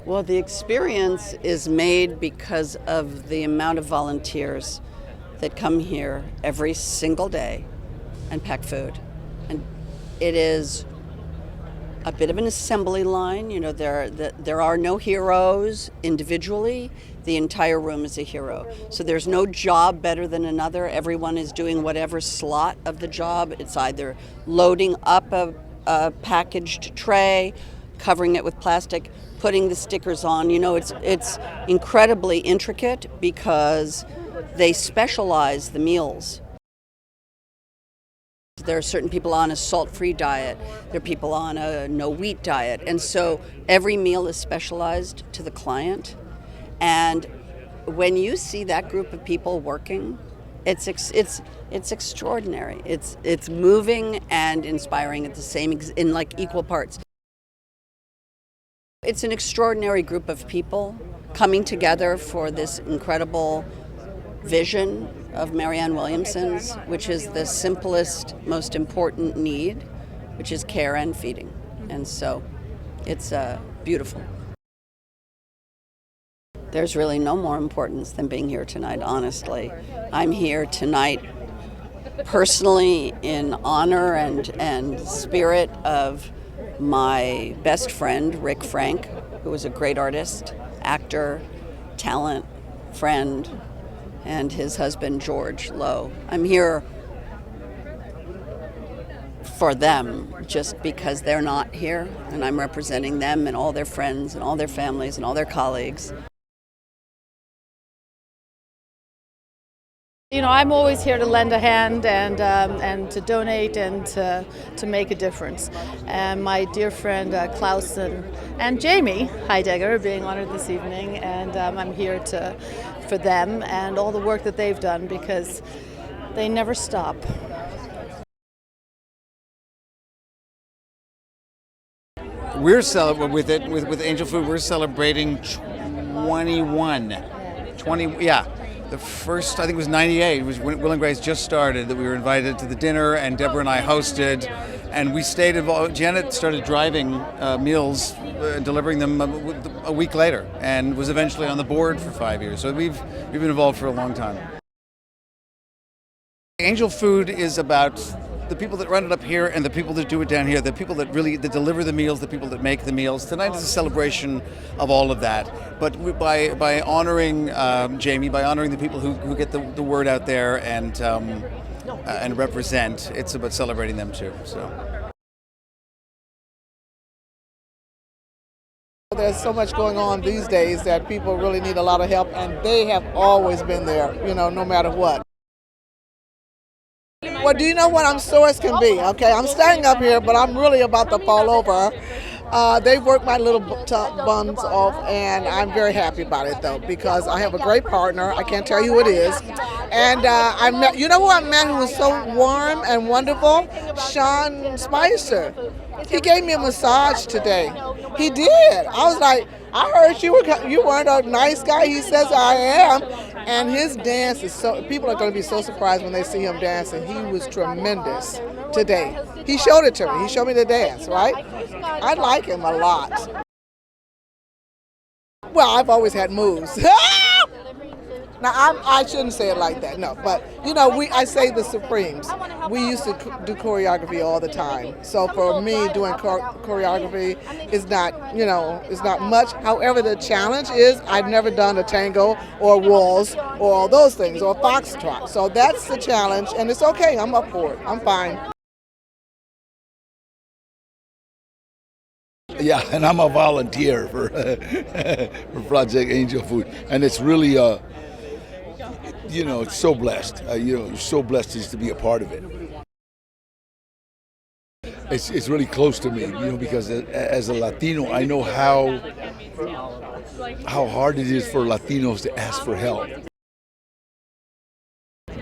Well, the experience is made because of the amount of volunteers that come here every single day and pack food. And it is a bit of an assembly line. You know, there are no heroes individually. The entire room is a hero. So there's no job better than another. Everyone is doing whatever slot of the job. It's either loading up a packaged tray, covering it with plastic, putting the stickers on. You know, it's incredibly intricate because they specialize the meals. There are certain people on a salt-free diet. There are people on a no-wheat diet. And so every meal is specialized to the client. And when you see that group of people working, it's extraordinary. It's moving and inspiring at the same in like equal parts. It's an extraordinary group of people coming together for this incredible vision of Marianne Williamson's, which is the simplest, most important need, which is care and feeding. And so it's beautiful. There's really no more importance than being here tonight, honestly. I'm here tonight personally in honor and spirit of my best friend, Rick Frank, who was a great artist, actor, talent, friend, and his husband, George Lowe. I'm here for them just because they're not here, and I'm representing them and all their friends and all their families and all their colleagues. You know, I'm always here to lend a hand and to donate and to make a difference. And my dear friend Klaus and Jami Heidegger are being honored this evening, and I'm here for them and all the work that they've done because they never stop. We're celebrating with Angel Food. We're celebrating 20. Yeah. The first, I think it was 98, it was when Will and Grace just started, that we were invited to the dinner, and Deborah and I hosted, and we stayed involved. Janet started driving meals, delivering them a week later, and was eventually on the board for 5 years. So we've been involved for a long time. Angel Food is about the people that run it up here and the people that do it down here, the people that deliver the meals, the people that make the meals. Tonight is a celebration of all of that. But by honoring Jami, by honoring the people who get the word out there and represent, it's about celebrating them too. So. There's so much going on these days that people really need a lot of help, and they have always been there, you know, no matter what. Well, do you know what I'm sore as can be? Okay, I'm standing up here, but I'm really about to fall over. They worked my little buns off, and I'm very happy about it, though, because I have a great partner. I can't tell you who it is. And I met, you know who I met who was so warm and wonderful? Sean Spicer. He gave me a massage today. He did. I was like, I heard you weren't a nice guy. He says I am. And his dance is people are going to be so surprised when they see him dancing. He was tremendous today. He showed it to me. He showed me the dance, right? I like him a lot. Well, I've always had moves. Now, I shouldn't say it like that, no. But, you know, I say the Supremes. We used to do choreography all the time. So for me, doing choreography is not, you know, it's not much. However, the challenge is I've never done a tango or waltz or all those things or foxtrot. So that's the challenge, and it's okay. I'm up for it. I'm fine. Yeah, and I'm a volunteer for Project Angel Food, and it's really you know, it's so blessed. So blessed just to be a part of it. It's really close to me, you know, because as a Latino, I know how hard it is for Latinos to ask for help.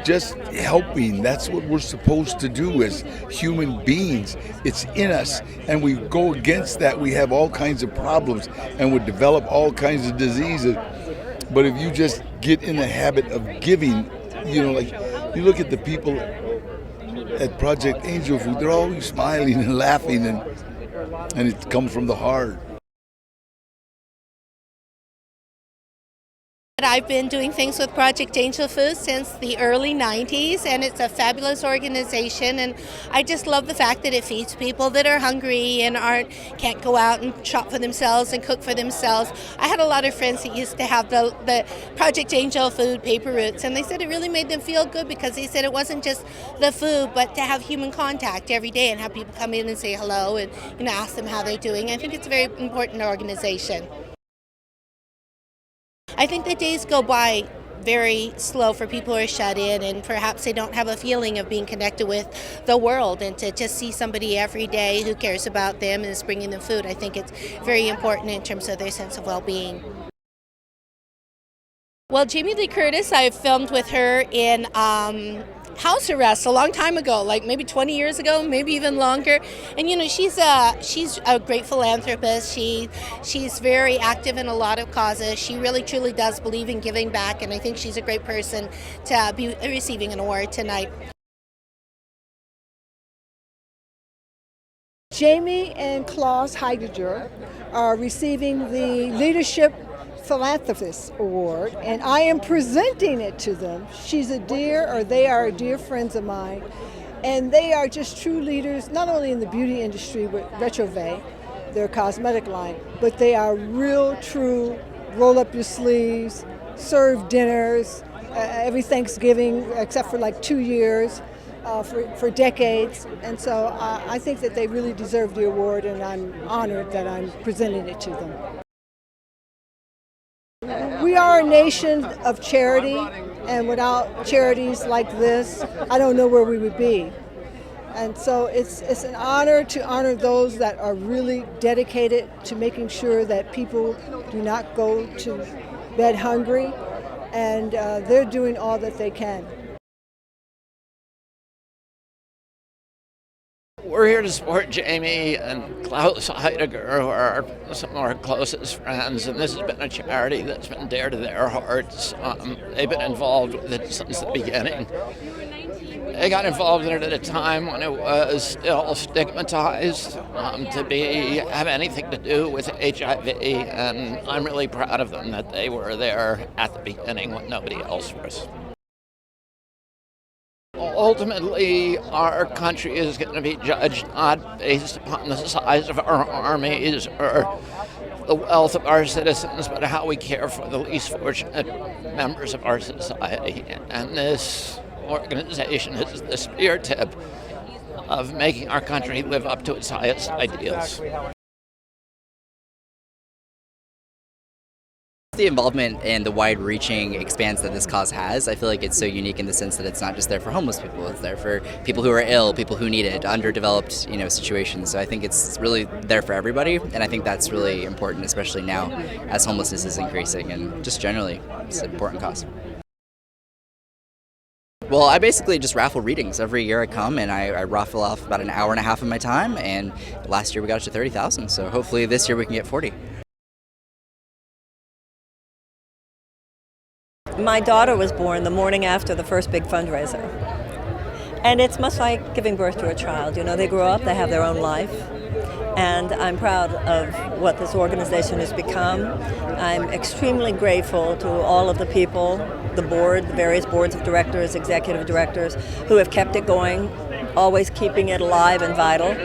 Just helping, that's what we're supposed to do as human beings. It's in us, and we go against that. We have all kinds of problems, and we develop all kinds of diseases. But if you just get in the habit of giving, you know, like you look at the people at Project Angel Food, they're always smiling and laughing, and it comes from the heart. I've been doing things with Project Angel Food since the early 90s, and it's a fabulous organization, and I just love the fact that it feeds people that are hungry and can't go out and shop for themselves and cook for themselves. I had a lot of friends that used to have the Project Angel Food paper routes, and they said it really made them feel good because they said it wasn't just the food, but to have human contact every day and have people come in and say hello and ask them how they're doing. I think it's a very important organization. I think the days go by very slow for people who are shut in, and perhaps they don't have a feeling of being connected with the world, and to just see somebody every day who cares about them and is bringing them food, I think it's very important in terms of their sense of well-being. Well, Jamie Lee Curtis, I filmed with her in house arrest a long time ago, like maybe 20 years ago, maybe even longer. And she's a great philanthropist. She's very active in a lot of causes. She really truly does believe in giving back, and I think she's a great person to be receiving an award tonight. Jami and Klaus Heidegger are receiving the Leadership Philanthropist Award, and I am presenting it to them. They are dear friends of mine, and they are just true leaders, not only in the beauty industry with Retrouve, their cosmetic line, but they are real, true, roll up your sleeves, serve dinners every Thanksgiving, except for like 2 years, for decades. And so I think that they really deserve the award, and I'm honored that I'm presenting it to them. We are a nation of charity, and without charities like this, I don't know where we would be. And so it's an honor to honor those that are really dedicated to making sure that people do not go to bed hungry, and they're doing all that they can. We're here to support Jami and Klaus Heidegger, who are some of our closest friends, and this has been a charity that's been dear to their hearts. They've been involved with it since the beginning. They got involved in it at a time when it was still stigmatized to have anything to do with HIV, and I'm really proud of them that they were there at the beginning when nobody else was. Ultimately, our country is going to be judged not based upon the size of our armies or the wealth of our citizens, but how we care for the least fortunate members of our society. And this organization is the spear tip of making our country live up to its highest ideals. The involvement and the wide-reaching expanse that this cause has, I feel like it's so unique in the sense that it's not just there for homeless people, it's there for people who are ill, people who need it, underdeveloped, situations. So I think it's really there for everybody, and I think that's really important, especially now as homelessness is increasing, and just generally, it's an important cause. Well, I basically just raffle readings. Every year I come and I raffle off about an hour and a half of my time, and last year we got it to 30,000, so hopefully this year we can get 40. My daughter was born the morning after the first big fundraiser. And it's much like giving birth to a child. They grow up, they have their own life. And I'm proud of what this organization has become. I'm extremely grateful to all of the people, the board, the various boards of directors, executive directors, who have kept it going, always keeping it alive and vital.